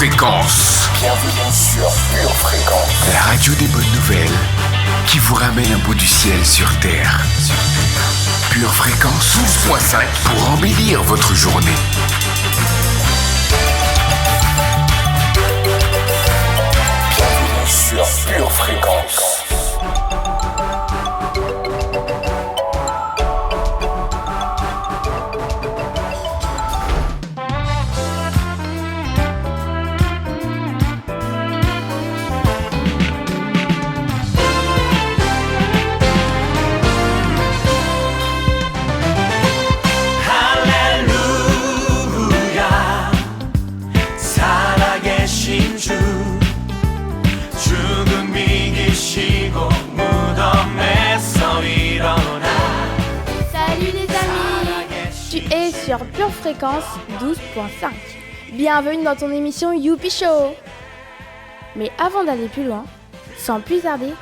Fréquence. Bienvenue sur Pure Fréquence. La radio des bonnes nouvelles qui vous ramène un bout du ciel sur Terre. Pure Fréquence 12.5 pour embellir votre journée. Bienvenue sur Pure Fréquence. Sur Pure Fréquence 12.5. Bienvenue dans ton émission Youpi Show. Mais avant d'aller plus loin, sans plus tarder,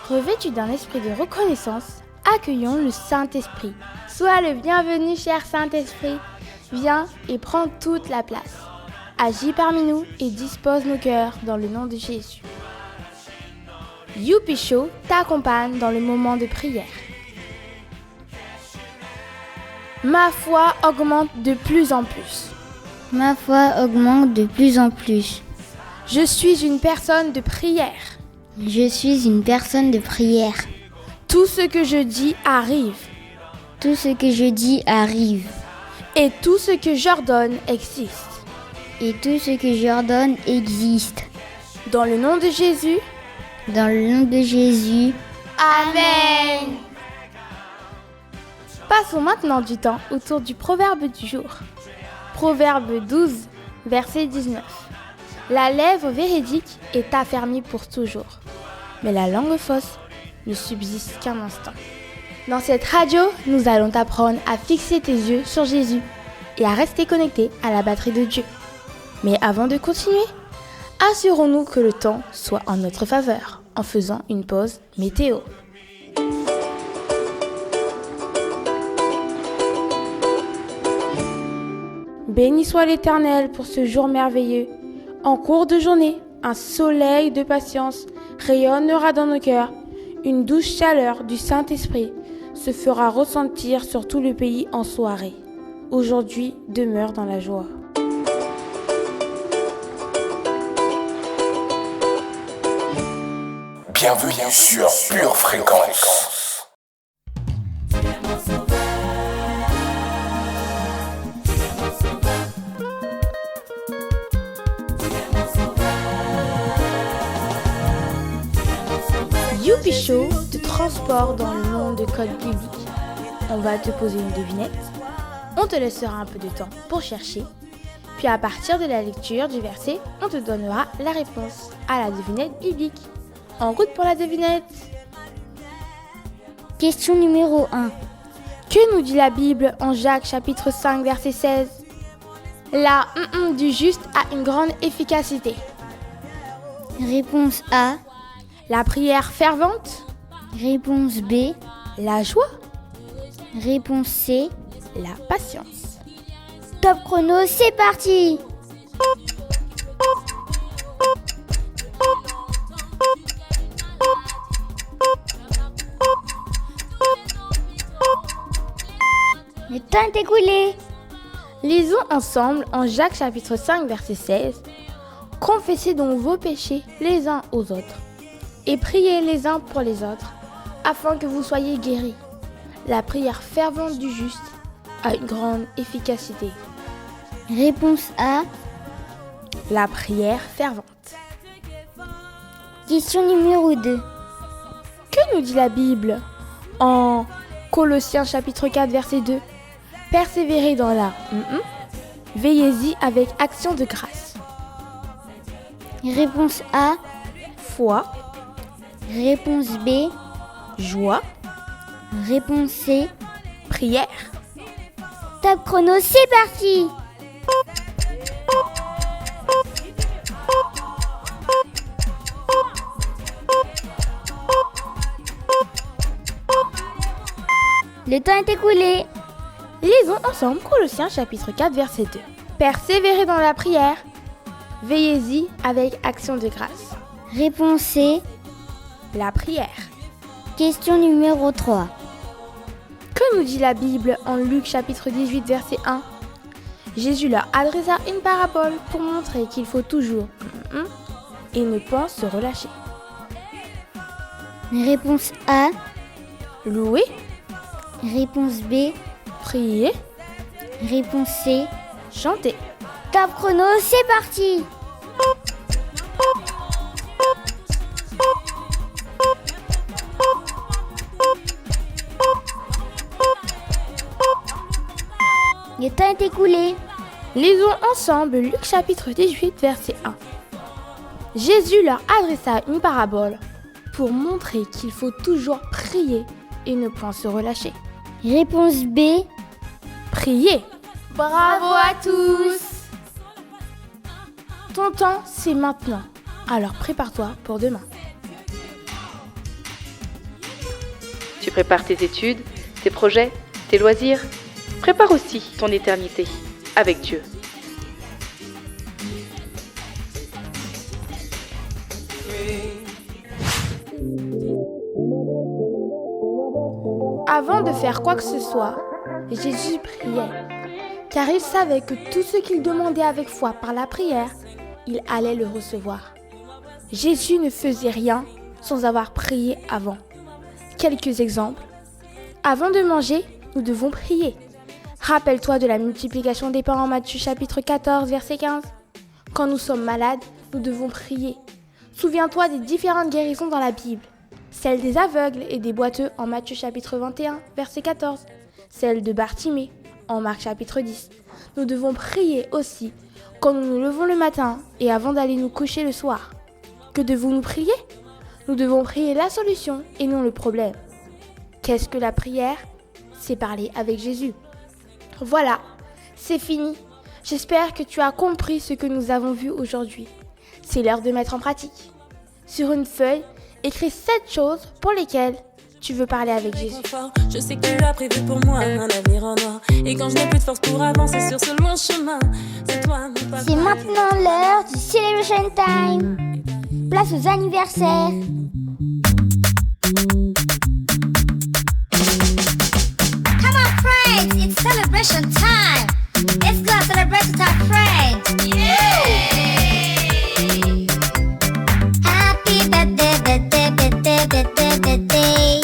revêtu d'un esprit de reconnaissance, accueillons le Saint-Esprit. Sois le bienvenu, cher Saint-Esprit. Viens et prends toute la place. Agis parmi nous et dispose nos cœurs dans le nom de Jésus. Youpi Show t'accompagne dans le moment de prière. Ma foi augmente de plus en plus. Ma foi augmente de plus en plus. Je suis une personne de prière. Je suis une personne de prière. Tout ce que je dis arrive. Tout ce que je dis arrive. Et tout ce que j'ordonne existe. Et tout ce que j'ordonne existe. Dans le nom de Jésus. Dans le nom de Jésus. Amen. Passons maintenant du temps autour du proverbe du jour. Proverbe 12, verset 19. La lèvre véridique est affermie pour toujours, mais la langue fausse ne subsiste qu'un instant. Dans cette radio, nous allons t'apprendre à fixer tes yeux sur Jésus et à rester connecté à la batterie de Dieu. Mais avant de continuer, assurons-nous que le temps soit en notre faveur en faisant une pause météo. Béni soit l'Éternel pour ce jour merveilleux. En cours de journée, un soleil de patience rayonnera dans nos cœurs. Une douce chaleur du Saint-Esprit se fera ressentir sur tout le pays en soirée. Aujourd'hui, demeure dans la joie. Bienvenue sur Pure Fréquence. Youpi Show te transporte dans le monde de code biblique. On va te poser une devinette. On te laissera un peu de temps pour chercher. Puis à partir de la lecture du verset, on te donnera la réponse à la devinette biblique. En route pour la devinette. Question numéro 1. Que nous dit la Bible en Jacques chapitre 5 verset 16 ? La du juste a une grande efficacité. Réponse A. La prière fervente. Réponse B. La joie. Réponse C. La patience. Top chrono, c'est parti! Le temps est écoulé. Lisons ensemble en Jacques chapitre 5 verset 16. Confessez donc vos péchés les uns aux autres et priez les uns pour les autres afin que vous soyez guéris. La prière fervente du juste a une grande efficacité. Réponse A. La prière fervente. Question numéro 2. Que nous dit la Bible en Colossiens chapitre 4 verset 2 ? Persévérez dans la veillez-y avec action de grâce. Réponse A. Foi. Réponse B. Joie. Réponse C. Prière. Top chrono, c'est parti! Le temps est écoulé. Lisons ensemble Colossiens chapitre 4 verset 2. Persévérez dans la prière, Veillez-y avec action de grâce. Réponse C. La prière. Question numéro 3. Que nous dit la Bible en Luc chapitre 18 verset 1 ? Jésus leur adressa une parabole pour montrer qu'il faut toujours et ne point se relâcher. Réponse A. Louer, Réponse B. prier, Réponse C. chanter. Top chrono, c'est parti. Le temps est écoulé. Lisons ensemble Luc chapitre 18 verset 1. Jésus leur adressa une parabole pour montrer qu'il faut toujours prier et ne point se relâcher. Réponse B. Prier. Bravo à tous. Ton temps, c'est maintenant. Alors prépare-toi pour demain. Tu prépares tes études, tes projets, tes loisirs. Prépare aussi ton éternité avec Dieu. Avant de faire quoi que ce soit, Jésus priait, car il savait que tout ce qu'il demandait avec foi par la prière, il allait le recevoir. Jésus ne faisait rien sans avoir prié avant. Quelques exemples. Avant de manger, nous devons prier. Rappelle-toi de la multiplication des pains en Matthieu chapitre 14, verset 15. Quand nous sommes malades, nous devons prier. Souviens-toi des différentes guérisons dans la Bible. Celle des aveugles et des boiteux en Matthieu chapitre 21, verset 14. Celle de Bartimée en Marc chapitre 10. Nous devons prier aussi quand nous nous levons le matin et avant d'aller nous coucher le soir. Que devons-nous prier ? Nous devons prier la solution et non le problème. Qu'est-ce que la prière ? C'est parler avec Jésus. Voilà, c'est fini. J'espère que tu as compris ce que nous avons vu aujourd'hui. C'est l'heure de mettre en pratique. Sur une feuille, écris 7 choses pour lesquelles tu veux parler avec Jésus. Je sais que tu as prévu pour moi un avenir en or. Et quand je n'ai plus de force pour avancer sur ce long chemin, c'est toi mon papa. C'est maintenant l'heure du Celebration Time. Place aux anniversaires. Come on, friends, it's celebration time. Let's go celebrate with our friends. Happy birthday, birthday, birthday, birthday, birthday.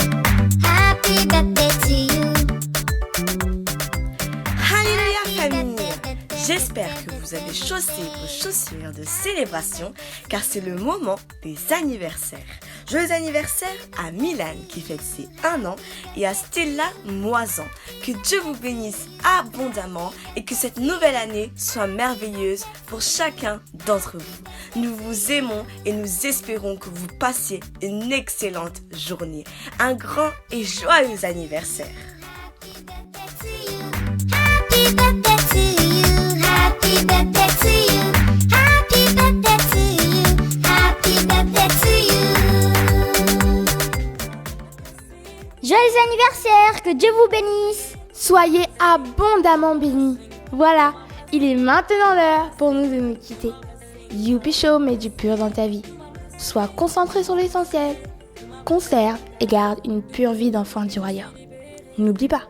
Happy birthday to you. Alléluia famille! J'espère que vous avez chaussé vos chaussures de célébration car c'est le moment des anniversaires. Joyeux anniversaire à Milan qui fête ses 1 an et à Stella Moisan. Que Dieu vous bénisse abondamment et que cette nouvelle année soit merveilleuse pour chacun d'entre vous. Nous vous aimons et nous espérons que vous passiez une excellente journée. Un grand et joyeux anniversaire! Happy birthday to you. Happy birthday to you. Happy birthday to you. Happy birthday to you. Joyeux anniversaire, que Dieu vous bénisse. Soyez abondamment bénis. Voilà, il est maintenant l'heure pour nous de nous quitter. Youpi Show met du pur dans ta vie. Sois concentré sur l'essentiel. Conserve et garde une pure vie d'enfant du royaume. N'oublie pas,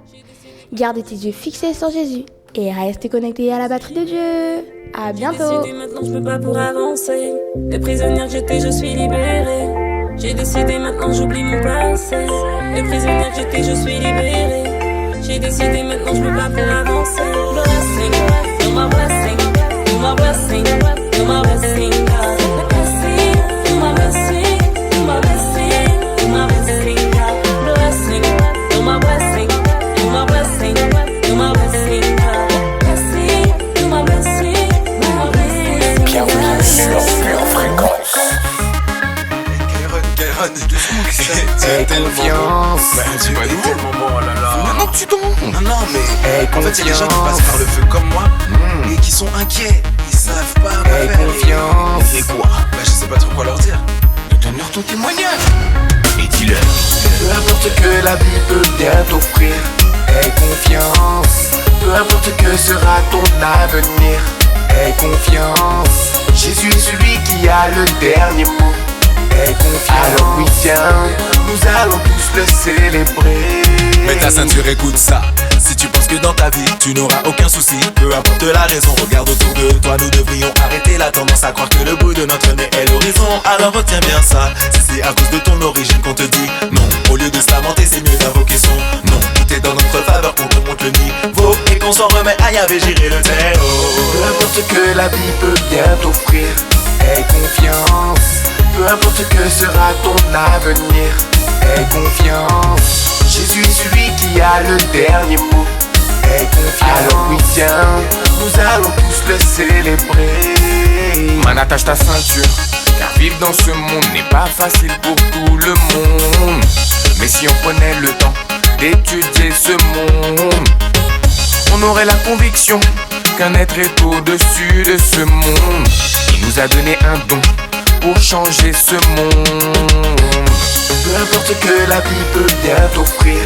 garde tes yeux fixés sur Jésus et reste connecté à la batterie de Dieu. À bientôt. J'ai décidé maintenant, je peux pas pour avancer. Les prisonnières que j'étais, je suis libérée. J'ai décidé maintenant, j'oublie mon passé. Les prisonnières que j'étais, je suis libérée. J'ai décidé maintenant, je peux pas pour avancer. Blessing, you're my blessing, you're my blessing, you're my blessing, God. Blessing, you're my blessing, you're my blessing, you're my blessing, God. Blessing, you're my blessing, you're my blessing, you're my blessing, God. Blessing, you're my blessing, my blessing, Bienvenue sur Pure Fréquence. Confiance. C'est pas nouveau. Oh là là. Maintenant que tu tombes. Non, mais En fait, il y a des gens qui passent par le feu comme moi et qui sont inquiets. Ils savent pas quoi faire. confiance. Et quoi? Bah, je sais pas trop quoi leur dire. Donne-leur ton témoignage et dis-leur. Peu importe que la vie peut bien t'offrir, aie confiance. Peu importe que sera ton avenir, aie confiance. Jésus est celui qui a le dernier mot. Aie confiance. Alors oui tiens, nous allons tous le célébrer. Mets ta ceinture, écoute ça. Si tu penses que dans ta vie tu n'auras aucun souci, peu importe la raison, regarde autour de toi. Nous devrions arrêter la tendance à croire que le bout de notre nez est l'horizon. Alors retiens bien ça, si c'est à cause de ton origine qu'on te dit non, au lieu de se lamenter c'est mieux d'invoquer son nom. Tout est dans notre faveur, qu'on te montre le niveau et qu'on s'en remet à Yahvé gérer le terreau. Peu importe ce que la vie peut bien t'offrir, aie confiance. Peu importe ce que sera ton avenir, aie confiance. Jésus est celui qui a le dernier mot. Aie confiance. Alors oui tiens, nous allons tous le célébrer. Man, attache ta ceinture, car vivre dans ce monde n'est pas facile pour tout le monde. Mais si on prenait le temps d'étudier ce monde, on aurait la conviction qu'un être est au-dessus de ce monde. Il nous a donné un don pour changer ce monde. Peu importe ce que la vie peut bien t'offrir,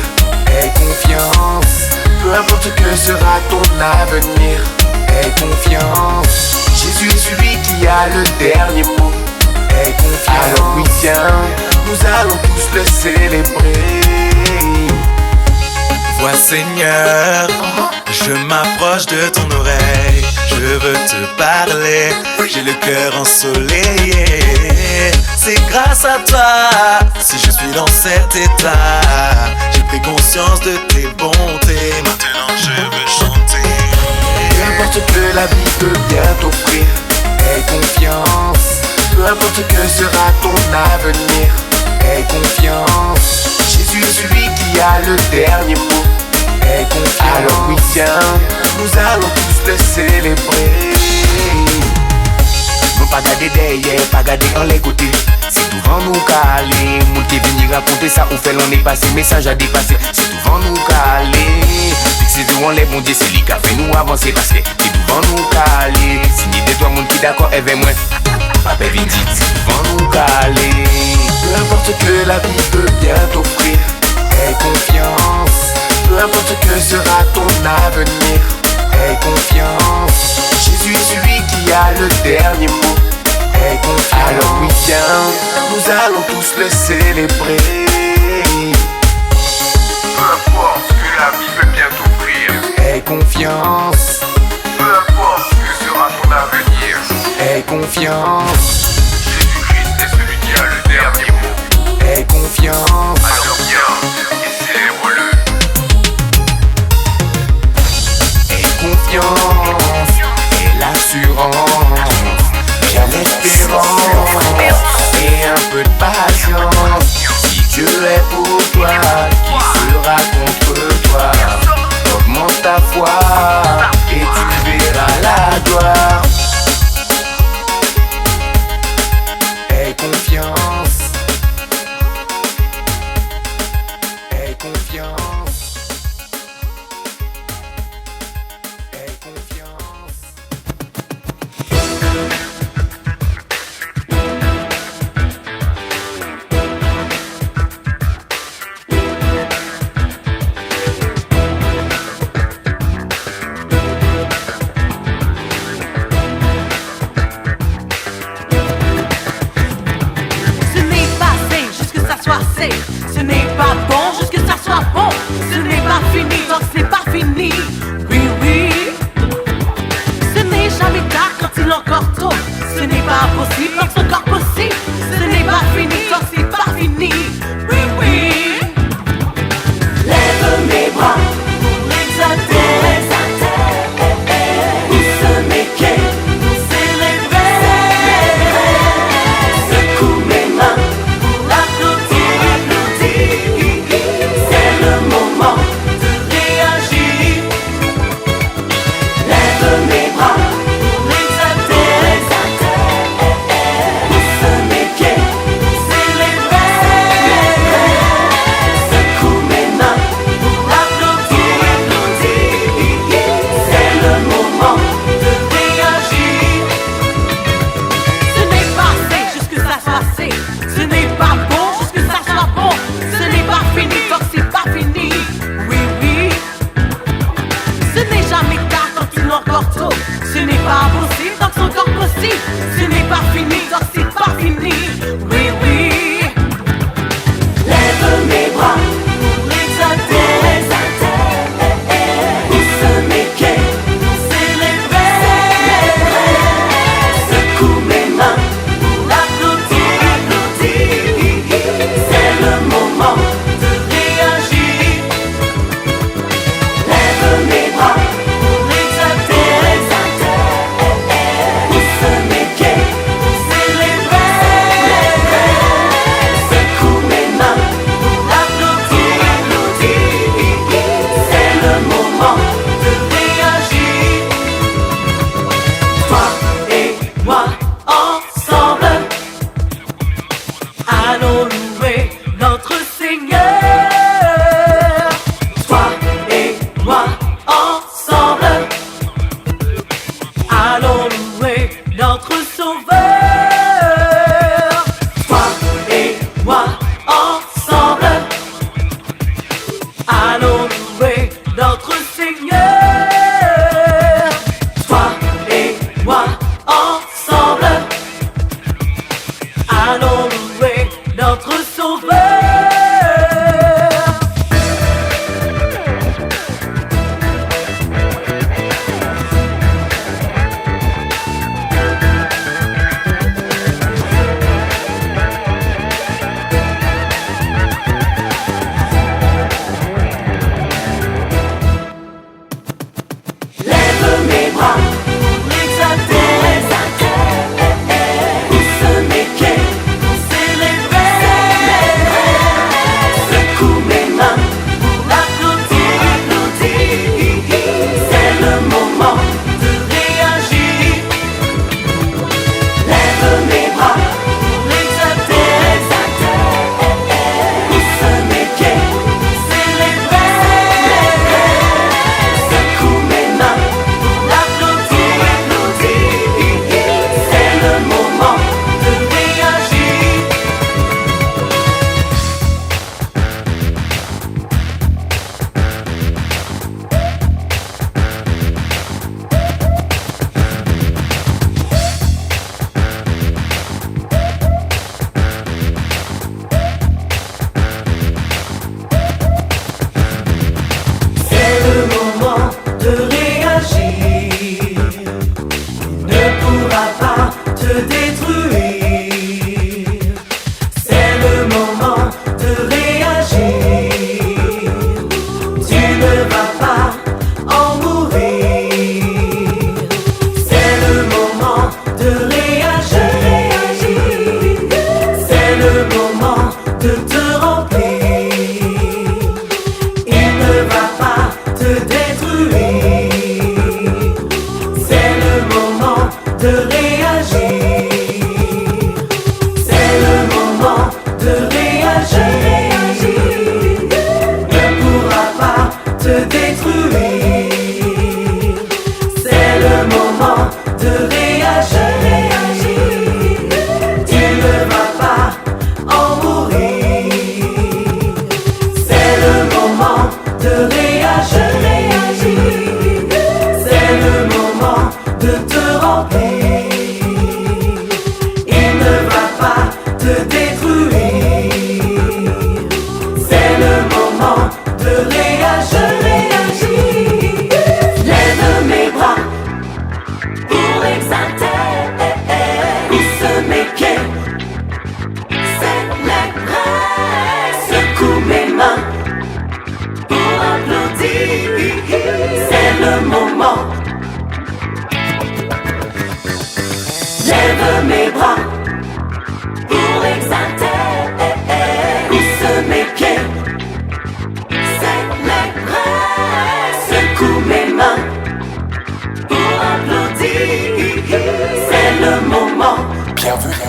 aie confiance. Peu importe ce que sera ton avenir, aie confiance. Jésus est celui qui a le dernier mot. Aie confiance. Alors oui tiens, nous allons tous le célébrer. Vois Seigneur, je m'approche de ton oreille, je veux te parler, j'ai le cœur ensoleillé. C'est grâce à toi si je suis dans cet état. J'ai pris conscience de tes bontés, maintenant je veux chanter. Peu importe ce que la vie peut bien t'offrir, aie confiance. Peu importe ce que sera ton avenir, aie confiance. Jésus est celui qui a le dernier mot. Aie confiance. Alors oui tiens, nous allons tous le célébrer. Nous pas garder derrière, pas garder en les côtés. Si tout vent nous caler, moun qui venu raconter ça ou fait l'on est passé, message à dépasser. Si tout vent nous caler, fixé devant les bons dieux, c'est lui qui a fait nous avancer. Parce que si tout vent nous caler, signé de toi moun qui d'accord avec moi. Papa vient dit, si tout vent nous caler. Peu importe ce que la vie peut bien t'offrir, aie confiance. Peu importe ce que sera ton avenir, aie confiance. Jésus est celui qui a le dernier mot. Aie confiance. Alors oui tiens, nous allons tous le célébrer. Peu importe ce que la vie peut bien t'offrir, Aie confiance. peu importe ce que sera ton avenir, Aie confiance. Jésus-Christ est celui qui a le dernier mot. Aie confiance. Alors viens et célèbre-le. Aie confiance. Et l'assurance. J'ai l'espérance. Et un peu de patience. Si Dieu est pour toi, qui sera contre toi? Augmente ta foi et tu verras la gloire. Aie confiance. Aie confiance. Aie confiance.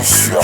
suis